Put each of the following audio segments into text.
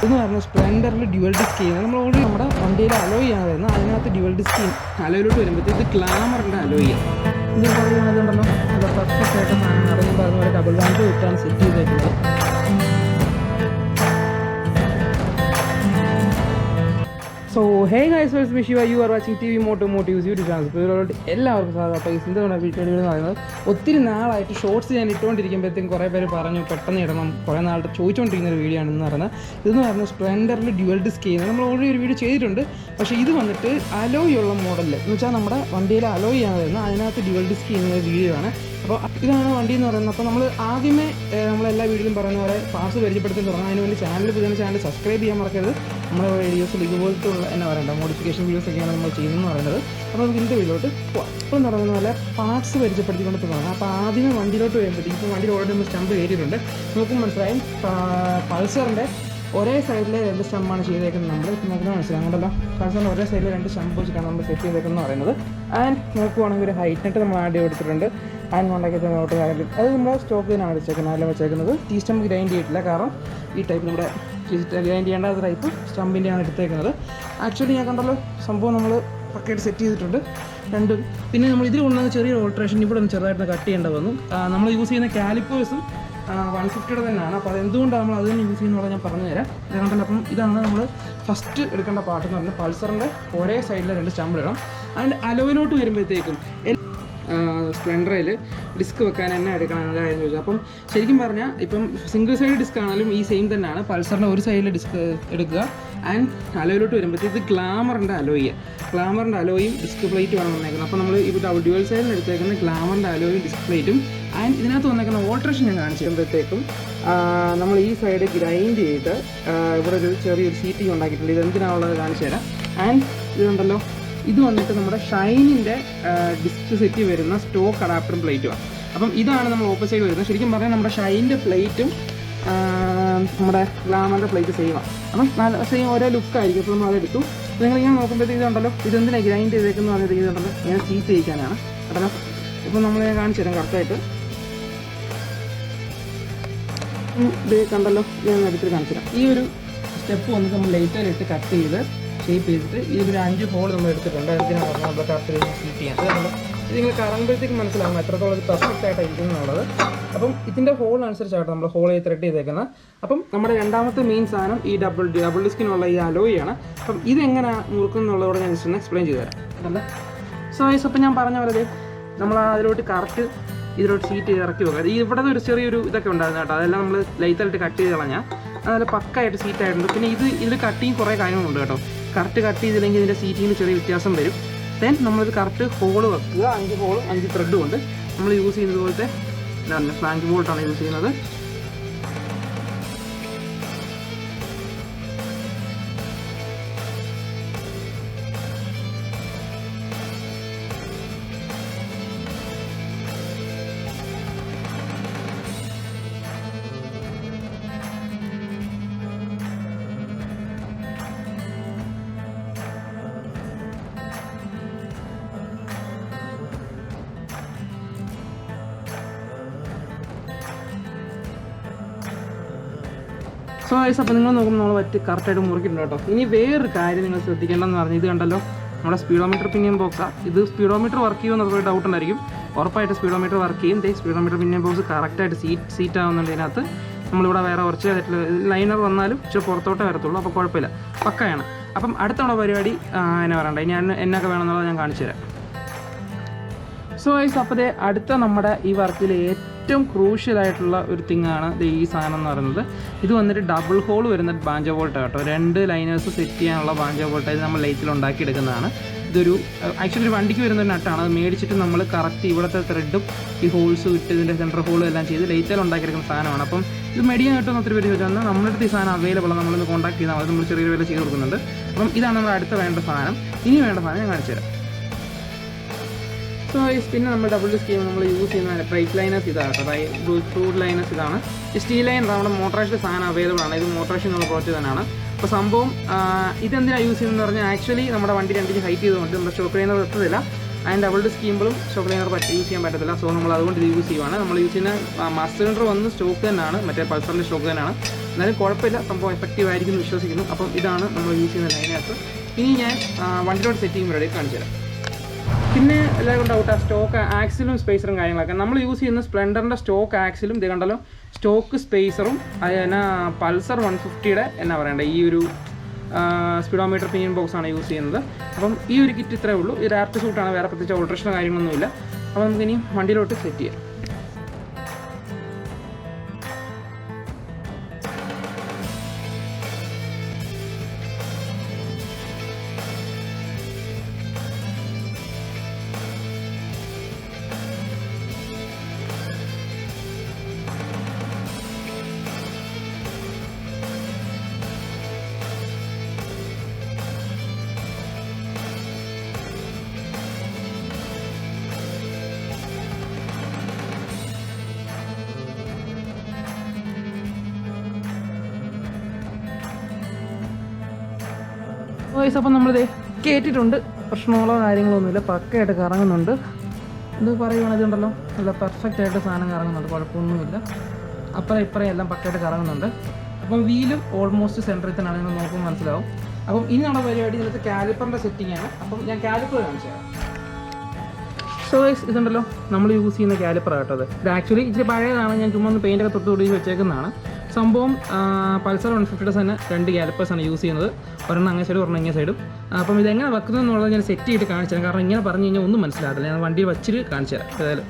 ഇതെന്ന് പറഞ്ഞാൽ സ്പ്ലെൻഡറിൽ dual disk ചെയ്യുന്നത് നമ്മൾ ഓൾറെഡി നമ്മുടെ വണ്ടിയിൽ അലോയ് ചെയ്യാൻ വരുന്നത് അതിനകത്ത് ഡ്യുവൽ ഡിസ്ക് അലോയിലോട്ട് വരുമ്പോഴത്തേക്ക് ഇത് ഗ്ലാമറിൻ്റെ അലോയ് ചെയ്യാം ഇത് പറയുകയാണെന്നുണ്ടല്ലോ നല്ല പെർഫെക്റ്റ് ആയിട്ട് സാധനം അറിയുമ്പോൾ അതുപോലെ ഡബിൾ വാൻഡ് ഇട്ടാണ് സെറ്റ് ചെയ്തേക്കുന്നത്. So hey guys welcome to Shiva, you are watching TV Motomotives YouTube channel. ഇപ്പോൾ എല്ലാവർക്കും സാധാരണ അപ്പോൾ ഇന്നത്തെ വീഡിയോ എന്ന് പറയുന്നത് ഒത്തിരി നാളായിട്ട് ഷോർട്സ് ഞാൻ ഇട്ടുകൊണ്ടിരിക്കുമ്പോഴത്തേക്കും കുറേ പേര് പറഞ്ഞു പെട്ടെന്ന് ഇടണം, കുറേ നാളായിട്ട് ചോദിച്ചുകൊണ്ടിരിക്കുന്ന ഒരു വീഡിയോ ആണെന്ന് പറയുന്നത്. ഇതെന്ന് പറഞ്ഞാൽ സ്പ്ലെൻഡറിൽ ഡ്യുവൽ ഡിസ്ക് ചെയ്യുന്നത് നമ്മൾ ഓൾറെഡി ഒരു വീഡിയോ ചെയ്തിട്ടുണ്ട്. പക്ഷേ ഇത് വന്നിട്ട് അലോയ് ഉള്ള മോഡലിൽ എന്ന് വെച്ചാൽ നമ്മുടെ വണ്ടിയിൽ അലോയ് ചെയ്യാൻ വരുന്നത് അതിനകത്ത് ഡ്യുവൽ ഡിസ്ക് ചെയ്യുന്ന ഒരു വീഡിയോ ആണ്. അപ്പോൾ ഇതാണ് വണ്ടി എന്ന് പറയുന്നത്. അപ്പോൾ നമ്മൾ ആദ്യമേ നമ്മളെല്ലാ വീഡിയോയിലും പറയുന്ന പോലെ പാർട്സ് പരിചയപ്പെടുത്തി തുടങ്ങാം. അതിന് വേണ്ടി ചാനൽ സബ്സ്ക്രൈബ് ചെയ്യാൻ മറക്കരുത്. നമ്മുടെ വീഡിയോസിൽ ഇതുപോലത്തെ ഉള്ള എന്നാ പറയണ്ട മോഡിഫിക്കേഷൻ വീഡിയോസ് ഒക്കെയാണ് നമ്മൾ ചെയ്യുന്നതെന്ന് പറയുന്നത്. അപ്പോൾ നമുക്ക് ഇന്നത്തെ വീഡിയോട്ട് പോകാം. ഇപ്പോൾ എന്ന് പറയുന്ന പോലെ പാർട്സ് പരിചയപ്പെടുത്തിക്കൊണ്ട് തുടങ്ങാം. അപ്പോൾ ആദ്യമേ വണ്ടിയിലോട്ട് വരുമ്പോഴത്തേക്കും ഇപ്പോൾ വണ്ടിയിൽ ഓൾറെഡി നമ്മൾ സ്റ്റമ്പ് കയറിയിട്ടുണ്ട്. നോക്കുമ്പോൾ മനസ്സിലായും പൾസറിൻ്റെ ഒരേ സൈഡിലെ 2 സ്റ്റമ്പാണ് ചെയ്തേക്കുന്നത്. നമ്മൾ നോക്കുന്നത് മനസ്സിലാകുന്നുണ്ടല്ലോ. പൾസറിൻ്റെ ഒരേ സൈഡിൽ 2 സ്റ്റമ്പ് വെച്ചിട്ടാണ് നമ്മൾ സെറ്റ് ചെയ്തേക്കുന്നത് പറയുന്നത്. ആൻഡ് നോക്കുവാണെങ്കിൽ ഒരു ഹൈറ്റിട്ട് നമ്മൾ ആദ്യം എടുത്തിട്ടുണ്ട്. ആൻഡ് കോണ്ടാക്ട് നോട്ട് കാര്യം അത് നമ്മുടെ സ്റ്റോക്ക് തന്നെയാണ് വെച്ചേക്കുന്നത്. അതിൽ വെച്ചേക്കുന്നത് ടീ സ്റ്റമ്പ് ഗ്രൈൻഡ് ചെയ്തിട്ടില്ല, കാരണം ഈ ടൈപ്പ് നമ്മുടെ ഗ്രൈൻഡ് ചെയ്യേണ്ട ടൈപ്പ് സ്റ്റമ്പിൻ്റെയാണ് എടുത്തേക്കുന്നത്. ആക്ച്വലി ഞാൻ കണ്ടല്ലോ സംഭവം നമ്മൾ പക്കയായിട്ട് സെറ്റ് ചെയ്തിട്ടുണ്ട് രണ്ടും. പിന്നെ നമ്മൾ ഇതിൽ കൊണ്ടുവന്ന ചെറിയൊരു ഓൾട്രേഷൻ ഇവിടെ ഒന്ന് ചെറുതായിട്ട് കട്ട് ചെയ്യേണ്ട വന്നു. നമ്മൾ യൂസ് ചെയ്യുന്ന കാലിപ്പേഴ്സും 150 തന്നെയാണ്. അപ്പോൾ അതെന്തുകൊണ്ടാണ് നമ്മൾ അത് തന്നെ യൂസ് ചെയ്യുന്നത് ഞാൻ പറഞ്ഞു തരാം. ഇതുകൊണ്ടല്ലോ. അപ്പം ഇതാണ് നമ്മൾ ഫസ്റ്റ് എടുക്കേണ്ട പാർട്ട് എന്ന് പറഞ്ഞാൽ പൾസറിൻ്റെ ഒരേ സൈഡിൽ 2 സ്റ്റമ്പ് ഇടണം. ആൻഡ് അലോയിലോട്ട് വരുമ്പോഴത്തേക്കും സ്പ്ലെൻഡറിൽ ഡിസ്ക് വെക്കാൻ തന്നെ എടുക്കണം എന്ന കാര്യം ചോദിച്ചു. അപ്പം ശരിക്കും പറഞ്ഞാൽ ഇപ്പം സിംഗിൾ സൈഡ് ഡിസ്ക് ആണെങ്കിലും ഈ സെയിം തന്നെയാണ്. പൾസറിൻ്റെ ഒരു സൈഡിൽ ഡിസ്ക് എടുക്കുക. ആൻഡ് അലോയിലോട്ട് വരുമ്പോഴത്തേക്ക് ഇത് ഗ്ലാമറിൻ്റെ അലോയും ഡിസ്ക് പ്ലേറ്റും ആണ് വന്നേക്കുന്നത്. അപ്പോൾ നമ്മൾ ഇപ്പോൾ ഡ്യുവൽ സൈഡിൽ എടുത്തേക്കുന്ന ഗ്ലാമറിൻ്റെ അലോയും ഡിസ്ക് പ്ലേറ്റും. ആൻഡ് ഇതിനകത്ത് വന്നേക്കുന്ന ഓൾട്രേഷൻ ഞാൻ കാണിച്ചു തരുമ്പോഴത്തേക്കും നമ്മൾ ഈ സൈഡ് ഗ്രൈൻഡ് ചെയ്ത് ഇവിടെ ഒരു ചെറിയൊരു സീറ്റിംഗ് ഉണ്ടാക്കിയിട്ടുണ്ട്. ഇതെന്തിനാണുള്ളത് കാണിച്ചു തരാം. ആൻഡ് ഇതുണ്ടല്ലോ, ഇത് വന്നിട്ട് നമ്മുടെ ഷൈനിൻ്റെ ഡിസ്ക് സെറ്റ് വരുന്ന സ്റ്റോക്ക് അഡാപ്റ്ററും പ്ലേറ്റുമാണ്. അപ്പം ഇതാണ് നമ്മൾ ഓപ്പോസിറ്റ് വരുന്നത്. ശരിക്കും പറഞ്ഞാൽ നമ്മുടെ ഷൈനിൻ്റെ പ്ലേറ്റും നമ്മുടെ ഗ്ലാമറിൻ്റെ പ്ലേറ്റ് സെയിമാണ്. അപ്പം നല്ല സെയിം ഓരോ ലുക്കായിരിക്കും. അപ്പോൾ നമ്മൾ അതെടുത്തു. നിങ്ങളിങ്ങനെ നോക്കുമ്പോഴത്തേക്ക് ഇതുണ്ടല്ലോ, ഇതെന്തിനാണ് ഗ്രൈൻഡ് ചെയ്തേക്കെന്ന് പറഞ്ഞിട്ട് ഇതുണ്ടല്ലോ ഞാൻ സീറ്റ് ചെയ്യിക്കാനാണ് കേട്ടോ. ഇപ്പം നമ്മൾ ഞാൻ കാണിച്ചു തരാം കറക്റ്റായിട്ട്. ഇത് കണ്ടല്ലോ, ഞാൻ എടുത്തിട്ട് കാണിച്ചു തരാം. ഈ ഒരു സ്റ്റെപ്പ് വന്നിട്ട് നമ്മൾ ലൈറ്ററിലിട്ട് കട്ട് ചെയ്ത് ഷേപ്പ് ചെയ്തിട്ട് ഇതിലൊരു 5 ഹോൾ നമ്മൾ എടുത്തിട്ടുണ്ട്. അതിനാണ് പറഞ്ഞാൽ നമ്മൾ കറക്റ്റ് സീറ്റ് ചെയ്യാൻ. അതുകൊണ്ട് ഇത് നിങ്ങൾ കറങ്ങുമ്പോഴത്തേക്ക് മനസ്സിലാകും എത്രത്തോളം ഇത് പെർഫെക്റ്റ് ആയിട്ട് ഇരിക്കുന്നുള്ളത്. അപ്പം ഇതിൻ്റെ ഹോൾ അനുസരിച്ചായിട്ട് നമ്മൾ ഹോൾ ചെയ്ത് ത്രെഡ് ചെയ്തേക്കുന്നത്. അപ്പം നമ്മുടെ രണ്ടാമത്തെ മെയിൻ സാധനം ഈ ഡബിൾ ഡിസ്കിനുള്ള ഈ അലോയാണ്. അപ്പം ഇതെങ്ങനെ മുറുക്കുന്നുള്ളതോടെ ഞാൻ ജസ്റ്റ് ഒന്ന് എക്സ്പ്ലെയിൻ ചെയ്തു തരാം. അല്ല സോ ഗൈസ്, അപ്പം ഞാൻ പറഞ്ഞ പോലെ നമ്മൾ അതിലോട്ട് കറക്റ്റ് ഇതിലോട്ട് സീറ്റ് ചെയ്ത് ഇറക്കി വെക്കുക. ഇവിടെ ഒരു ചെറിയൊരു ഇതൊക്കെ ഉണ്ടായിരുന്നു കേട്ടോ. അതെല്ലാം നമ്മൾ ലൈറ്റായിട്ട് കട്ട് ചെയ്ത് കളഞ്ഞാൽ അതുപോലെ പക്കായിട്ട് സീറ്റ് ആയിട്ടുണ്ട്. പിന്നെ ഇതിൽ കട്ടിങ് കുറേ കാര്യങ്ങളുണ്ട് കേട്ടോ. കറക്റ്റ് കട്ട് ചെയ്തില്ലെങ്കിൽ ഇതിൻ്റെ സീറ്റിങ്ങിന് ചെറിയ വ്യത്യാസം വരും. ദെൻ നമ്മളിത് കറക്റ്റ് ഹോൾ വെക്കുക. 5 ഹോളും 5 ത്രെഡും ഉണ്ട്. നമ്മൾ യൂസ് ചെയ്യുന്നത് പോലത്തെ ഫ്ലാങ്ക് ബോൾട്ടാണ് യൂസ് ചെയ്യുന്നത്. സോ ഗൈസ്, അപ്പോൾ നിങ്ങൾ നോക്കുമ്പോൾ നമ്മൾ കറക്റ്റായിട്ട് മുറിക്കിട്ടുണ്ട് കേട്ടോ. ഇനി വേറൊരു കാര്യം നിങ്ങൾ ശ്രദ്ധിക്കേണ്ടതെന്ന് പറഞ്ഞാൽ ഇത് കണ്ടല്ലോ, നമ്മുടെ സ്പീഡോമീറ്റർ പിനിയൻ ബോക്സാണ്. ഇത് സ്പീഡോമീറ്റർ വർക്ക് ചെയ്യുമെന്നൊരു ഡൗട്ട് ഉണ്ടായിരിക്കും. ഉറപ്പായിട്ട് സ്പീഡോമീറ്റർ വർക്ക് ചെയ്യും. സ്പീഡോമീറ്റർ പിനിയൻ ബോക്സ് കറക്റ്റായിട്ട് സീറ്റ് ആവുന്നുണ്ട്. ഇതിനകത്ത് നമ്മളിവിടെ വേറെ കുറച്ച് ലൈനർ വന്നാലും ഇച്ചിരി പുറത്തോട്ടേ വരത്തുള്ളൂ. അപ്പോൾ കുഴപ്പമില്ല, പക്കയാണ്. അപ്പം അടുത്ത നമ്മുടെ പരിപാടി എന്നാ പറയണ്ട, ഇനി എന്നൊക്കെ വേണമെന്നുള്ളത് ഞാൻ കാണിച്ചു തരാം. സോ ഗൈസ്, അപ്പോൾ അടുത്ത നമ്മുടെ ഈ വർക്കിൽ ഏറ്റവും ക്രൂഷ്യലായിട്ടുള്ള ഒരു തിങ്ങാണ് ഈ സാധനം എന്ന് പറയുന്നത്. ഇത് വന്നിട്ട് ഡബിൾ ഹോൾ വരുന്ന ബാഞ്ചോ ബോൾട്ട് കേട്ടോ. 2 ലൈനേഴ്സ് സെറ്റ് ചെയ്യാനുള്ള ബാഞ്ചോ ബോൾട്ട് ഇത് നമ്മൾ ലൈറ്റിൽ ഉണ്ടാക്കിയെടുക്കുന്നതാണ്. ഇതൊരു ആക്ച്വലി ഒരു വണ്ടിക്ക് വരുന്ന നട്ടാണ്. അത് മേടിച്ചിട്ട് നമ്മൾ കറക്റ്റ് ഇവിടുത്തെ ത്രെഡും ഈ ഹോൾസ് ഇട്ട് ഇതിൻ്റെ സെൻറ്റർ ഹോളും എല്ലാം ചെയ്ത് ലൈറ്റിൽ ഉണ്ടാക്കിയെടുക്കുന്ന സാധനമാണ്. അപ്പം ഇത് മേടിക്കാൻ കിട്ടുന്ന ഒത്തിരി പേര് ചോദിച്ചാൽ നമ്മുടെ അടുത്ത് ഈ സാധനം അവൈലബിൾ, നമ്മളൊന്ന് കോൺടാക്ട് ചെയ്താൽ മതി. നമ്മൾ ചെറിയൊരു വില ചെയ്ത് കൊടുക്കുന്നുണ്ട്. അപ്പം ഇതാണ് നമ്മുടെ അടുത്ത വേണ്ട സാധനം. ഇനി വേണ്ട സാധനം ഞാൻ കാണിച്ചു തരാം. സോ പിന്നെ നമ്മൾ ഡബിൾ ഡിസ്ക് ചെയ്യുമ്പോൾ നമ്മൾ യൂസ് ചെയ്യുന്ന ട്രൈറ്റ് ലൈനേഴ്സ് ഇതാണ് കേട്ടോ. ഫ്രൂട്ട് ലൈനേഴ്സ് ഇതാണ്. സ്റ്റീൽ ലൈൻ നമ്മുടെ മോട്ടറേഷൻ സാധനം അവൈലബിൾ ആണ്. ഇത് മോട്ടറേഷൻ എന്നുള്ള പ്രോജക്റ്റ് തന്നെയാണ്. അപ്പോൾ സംഭവം ഇതെന്തിനാണ് യൂസ് ചെയ്യുന്നതെന്ന് പറഞ്ഞാൽ ആക്ച്വലി നമ്മുടെ വണ്ടി 2 ഇഞ്ച് ഹൈറ്റ് ചെയ്തുകൊണ്ട് നമ്മുടെ സ്റ്റോക്ക് ലൈനർ എത്തത്തില്ല. അതിൻ്റെ ഡബിൾ ഡിസ്ക് ചെയ്യുമ്പോഴും സ്റ്റോക്ക് ലൈനർ യൂസ് ചെയ്യാൻ പറ്റത്തില്ല. സോ നമ്മൾ അതുകൊണ്ട് ഇത് യൂസ് ചെയ്യുവാണ്. നമ്മൾ യൂസ് ചെയ്യുന്ന മാസ്റ്റർ സിലിണ്ടർ വന്ന് സ്റ്റോക്ക് തന്നെയാണ്, മറ്റേ പൾസറിൻ്റെ സ്റ്റോക്ക് തന്നെയാണ്. എന്നാലും കുഴപ്പമില്ല, സംഭവം എഫക്റ്റീവ് ആയിരിക്കും എന്ന് വിശ്വസിക്കുന്നു. അപ്പം ഇതാണ് നമ്മൾ യൂസ് ചെയ്യുന്ന ലൈനകത്ത്. ഇനി ഞാൻ വണ്ടിയോട് സെറ്റ് ചെയ്യുമ്പോൾ പരിപാടി കാണിച്ചു തരാം. പിന്നെ എല്ലാവരും ഡൗട്ട് ആ സ്റ്റോക്ക് ആക്സിലും സ്പേസറും കാര്യങ്ങളൊക്കെ നമ്മൾ യൂസ് ചെയ്യുന്ന സ്പ്ലെൻഡറിൻ്റെ സ്റ്റോക്ക് ആക്സിലും ഇത് കണ്ടല്ലോ സ്റ്റോക്ക് സ്പേസറും അതിന് പൾസർ 150യുടെ എന്നാ പറയണ്ടേ ഈ ഒരു സ്പീഡോമീറ്റർ പിനിയൻ ബോക്സാണ് യൂസ് ചെയ്യുന്നത്. അപ്പം ഈ ഒരു കിറ്റ് ഇത്രയേ ഉള്ളൂ. ഇത് ആർട്ട് സൂട്ടാണ്, വേറെ പ്രത്യേകിച്ച് ഓൾട്രേഷനോ കാര്യങ്ങളൊന്നുമില്ല. അപ്പോൾ നമുക്കിനി വണ്ടിയിലോട്ട് സെറ്റ് ചെയ്യാം. വോയിസ് അപ്പം നമ്മളിത് കയറ്റിയിട്ടുണ്ട്. പ്രശ്നങ്ങളോ കാര്യങ്ങളൊന്നുമില്ല, പക്കയായിട്ട് കറങ്ങുന്നുണ്ട്. ഇത് പറയുവാണെങ്കിൽ ഉണ്ടല്ലോ നല്ല പെർഫെക്റ്റ് ആയിട്ട് സാധനം കറങ്ങുന്നുണ്ട്, കുഴപ്പമൊന്നുമില്ല. അപ്പുറം ഇപ്പുറം എല്ലാം പക്കയായിട്ട് കറങ്ങുന്നുണ്ട്. അപ്പം വീലും ഓൾമോസ്റ്റ് സെൻറ്ററിൽ തന്നെയാണ്, നിങ്ങൾ നോക്കുമ്പോൾ മനസ്സിലാവും. അപ്പം ഇനി നമ്മുടെ പരിപാടി ഇതിനകത്ത് കാലിപ്പറിൻ്റെ സെറ്റിംഗ് ആണ്. അപ്പം ഞാൻ കാലിപ്പർ കാണിച്ചു തരാം. സോ ഇതുണ്ടല്ലോ നമ്മൾ യൂസ് ചെയ്യുന്ന കാലിപ്പർ കേട്ടോ. ഇത് ആക്ച്വലി ഇച്ചിരി പഴയതാണ്, ഞാൻ ചുമ്മാ ഒന്ന് പെയിൻ്റൊക്കെ തൊട്ട് വെച്ചേക്കുന്നതാണ് സംഭവം. പൾസർ 150 തന്നെ 2 കാലിപ്പേഴ്സാണ് യൂസ് ചെയ്യുന്നത്, ഒരെണ്ണം അങ്ങേ സൈഡും ഒരെണ്ണം ഇങ്ങനെ സൈഡും. അപ്പം ഇതെങ്ങനെ വെക്കുന്നതെന്നുള്ളത് ഞാൻ സെറ്റ് ചെയ്തിട്ട് കാണിച്ചു തരാം, കാരണം ഇങ്ങനെ പറഞ്ഞു കഴിഞ്ഞാൽ ഒന്നും മനസ്സിലാകത്തില്ല. ഞാൻ വണ്ടിയിൽ വച്ചിട്ട് കാണിച്ചു തരാം ഏതായാലും.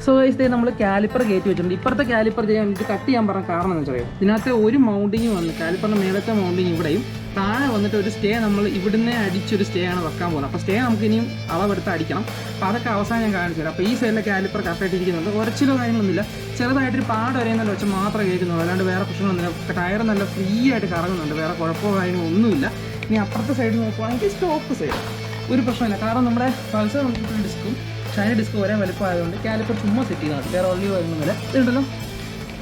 സോ ഇത് നമ്മൾ കാലിപ്പർ കയറ്റി വെച്ചിട്ടുണ്ട്. ഇപ്പുറത്തെ കാലിപ്പർ ചെയ്യാൻ ഇത് കട്ട് ചെയ്യാൻ പറഞ്ഞ കാരണം എന്ന് വെച്ചാൽ ഇതിനകത്ത് ഒരു മൗണ്ടിങ് വന്ന് കാലിപ്പറിൻ്റെ മേലത്തെ മൗണ്ടിങ് ഇവിടെയും താഴെ വന്നിട്ട് ഒരു സ്റ്റേ നമ്മൾ ഇവിടുന്ന് അടിച്ചൊരു സ്റ്റേ ആണ് വെക്കാൻ പോകുന്നത്. അപ്പോൾ സ്റ്റേ നമുക്ക് ഇനിയും അളവെടുത്ത് അടിക്കണം. അപ്പോൾ അതൊക്കെ അവസാനം ഞാൻ കാണിച്ചു തരാം. അപ്പോൾ ഈ സൈഡിലെ കാലിപ്പർ കറക്റ്റായിട്ട് ഇരിക്കുന്നുണ്ട്, ഉറച്ചിലോ കാര്യങ്ങളൊന്നുമില്ല. ചെറുതായിട്ടൊരു പാട് വരെയെന്നല്ല വെച്ച് മാത്രമേ കേൾക്കുന്നുള്ളൂ, അല്ലാണ്ട് വേറെ പ്രശ്നമൊന്നുമില്ല. ടയർ നല്ല ഫ്രീ ആയിട്ട് കറങ്ങുന്നുണ്ട്, വേറെ കുഴപ്പമോ കാര്യങ്ങളോ ഒന്നുമില്ല. ഇനി അപ്പുറത്തെ സൈഡ് നോക്കുവാണെങ്കിൽ സ്റ്റോപ്പ് സൈഡ് ഒരു പ്രശ്നമില്ല, കാരണം നമ്മുടെ പൾസർ നമുക്ക് ഡിസ്കും ഷൈന ഡിസ്ക് ഒരേ വലുപ്പമായതുകൊണ്ട് കാലിപ്പർ ചുമ്മാ സെറ്റ് ചെയ്താൽ മതി, വേറെ ഒള്ളി വരുന്നില്ല. ഇതുണ്ടല്ലോ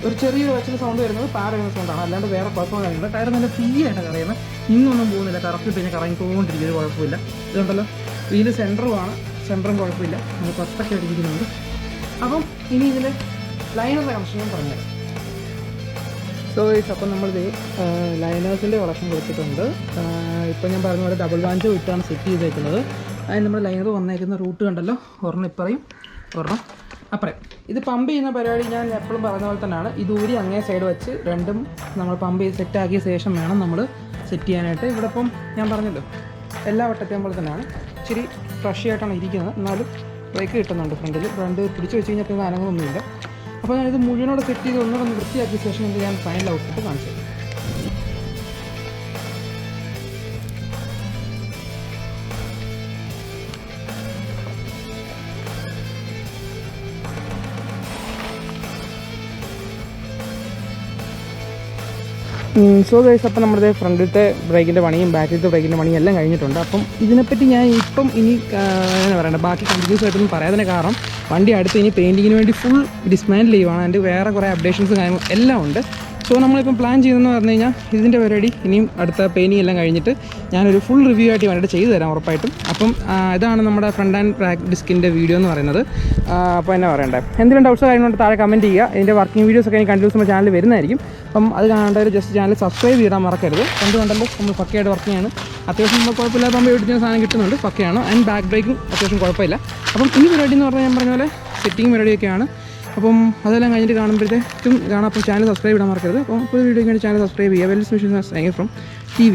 ഒരു ചെറിയൊരു വച്ചിന് സൗണ്ട് വരുന്നത് പാട് വരുന്ന സൗണ്ടാണ്, അല്ലാണ്ട് വേറെ കുഴപ്പമോ കാര്യമില്ല. ടയർ നല്ല ഫ്രീ ആയിട്ട് കറയുന്നത്, ഇന്നൊന്നും പോകുന്നില്ല, കറക്റ്റ് ഇട്ട് കഴിഞ്ഞാൽ കറങ്ങിക്കൊണ്ടിരിക്കും, ഒരു കുഴപ്പമില്ല. ഇതുണ്ടല്ലോ വീല് സെൻറ്ററും കുഴപ്പമില്ല, നമ്മൾ പെർഫെക്റ്റ് ആയിട്ട് ഇരിക്കുന്നുണ്ട്. അപ്പം ഇനി ഇതിൽ ലൈനറിൻ്റെ കണക്ഷൻ ഞാൻ പറഞ്ഞുതരാം. സോ അപ്പം നമ്മളിത് ലൈനേഴ്സിൻ്റെ കളക്ഷൻ കൊടുത്തിട്ടുണ്ട്. ഇപ്പം ഞാൻ പറഞ്ഞ പോലെ ഡബിൾ വാഞ്ച് വിട്ടാണ് സെറ്റ് ചെയ്തേക്കുന്നത്. അതിന് നമ്മൾ ലൈനർ വന്നേക്കുന്ന റൂട്ട് കണ്ടല്ലോ, ഒരെണ്ണം ഇപ്പറയും ഒരെണ്ണം അപ്പറയും. ഇത് പമ്പ് ചെയ്യുന്ന പരിപാടി ഞാൻ എപ്പോഴും പറഞ്ഞ പോലെ തന്നെയാണ്. ഇത് ഊരി അങ്ങേ സൈഡ് വെച്ച് രണ്ടും നമ്മൾ പമ്പ് ചെയ്ത് സെറ്റാക്കിയ ശേഷം വേണം നമ്മൾ സെറ്റ് ചെയ്യാനായിട്ട്. ഇവിടെ ഇപ്പം ഞാൻ പറഞ്ഞല്ലോ എല്ലാ വട്ടത്തെയും പോലെ തന്നെയാണ്, ഇച്ചിരി ഫ്രഷ് ആയിട്ടാണ് ഇരിക്കുന്നത്, എന്നാലും ബ്രേക്ക് കിട്ടുന്നുണ്ട് ഫ്രണ്ട് പിടിച്ച് വെച്ച് കഴിഞ്ഞാൽ പിന്നെ അനങ്ങുന്നൊന്നുമില്ല. അപ്പോൾ ഞാനിത് മുഴുവനോട് സെറ്റ് ചെയ്ത് ഒന്നുകൂടെ വൃത്തിയാക്കിയ ശേഷം ഇത് ഞാൻ ഫൈനൽ ഔട്ട്പുട്ട് കാണിച്ചു തരാം. സോ ഗൈസ്, അപ്പം നമ്മുടെ ഫ്രണ്ടിലത്തെ ബ്രേക്കിൻ്റെ പണിയും ബാക്കിലത്തെ ബ്രേക്കിൻ്റെ പണിയും എല്ലാം കഴിഞ്ഞിട്ടുണ്ട്. അപ്പം ഇതിനെപ്പറ്റി ഞാൻ ഇപ്പം ഇനി എങ്ങനെ പറയണ്ട ബാക്കി കണ്ടിന്യൂസ് ആയിട്ടൊന്നും പറയാതിന് കാരണം വണ്ടി അടുത്ത് ഇനി പെയിൻറ്റിങ്ങിന് വേണ്ടി ഫുൾ ഡിസ്മാൻഡിൽ ചെയ്യുവാണ്. അതിൻ്റെ വേറെ കുറേ അപ്ഡേഷൻസും കാര്യങ്ങളും എല്ലാം ഉണ്ട്. സോ നമ്മളിപ്പം പ്ലാൻ ചെയ്തതെന്ന് പറഞ്ഞു കഴിഞ്ഞാൽ ഇതിൻ്റെ പരിപാടി ഇനിയും അടുത്ത പെയിൻറ്റിങ് എല്ലാം കഴിഞ്ഞിട്ട് ഞാനൊരു ഫുൾ റിവ്യൂ ആയിട്ട് വേണ്ടിയിട്ട് ചെയ്തു തരാം ഉറപ്പായിട്ടും. അപ്പം ഇതാണ് നമ്മുടെ ഫ്രണ്ട് ആൻഡ് ബാക്ക് ഡിസ്കിൻ്റെ വീഡിയോ എന്ന് പറയുന്നത്. അപ്പോൾ എന്നാ പറയണ്ടേ, എന്തെങ്കിലും ഡൗട്ട്സ് കാര്യങ്ങളുണ്ട് താഴെ കമൻറ്റ് ചെയ്യുക. ഇതിൻ്റെ വർക്കിംഗ് വീഡിയോസൊക്കെ എനിക്ക് കണ്ടിന്യൂസ് നമ്മുടെ ചാനൽ വരുന്നതായിരിക്കും. അപ്പം അത് കാണേണ്ടവർ ജസ്റ്റ് ചാനൽ സബ്സ്ക്രൈബ് ചെയ്താൽ മറക്കരുത്. കണ്ടല്ലോ നമ്മൾ പക്കയായിട്ട് വർക്ക് ചെയ്യാണ്, അത്യാവശ്യം നമ്മൾ കുഴപ്പമില്ലാതെ പമ്പ് എടുക്കുന്ന സാധനം കിട്ടുന്നുണ്ട്, പക്കയാണ്. ആൻഡ് ബാക്ക് ബ്രേക്കും അത്യാവശ്യം കുഴപ്പമില്ല. അപ്പം ഈ പരിപാടി എന്ന് പറഞ്ഞാൽ ഞാൻ പറഞ്ഞ പോലെ സെറ്റിംഗ് പരിപാടിയൊക്കെയാണ്. അപ്പം അതെല്ലാം കഴിഞ്ഞിട്ട് കാണുമ്പോഴത്തേക്കും കാണാം. അപ്പോൾ ചാനൽ സബ്സ്ക്രൈബ് ചെയ്യാൻ മറക്കരുത്. അപ്പോൾ ഒരു വീഡിയോയ്ക്ക് വേണ്ടി ചാനൽ സബ്സ്ക്രൈബ് ചെയ്യുക. Well wishes from T V.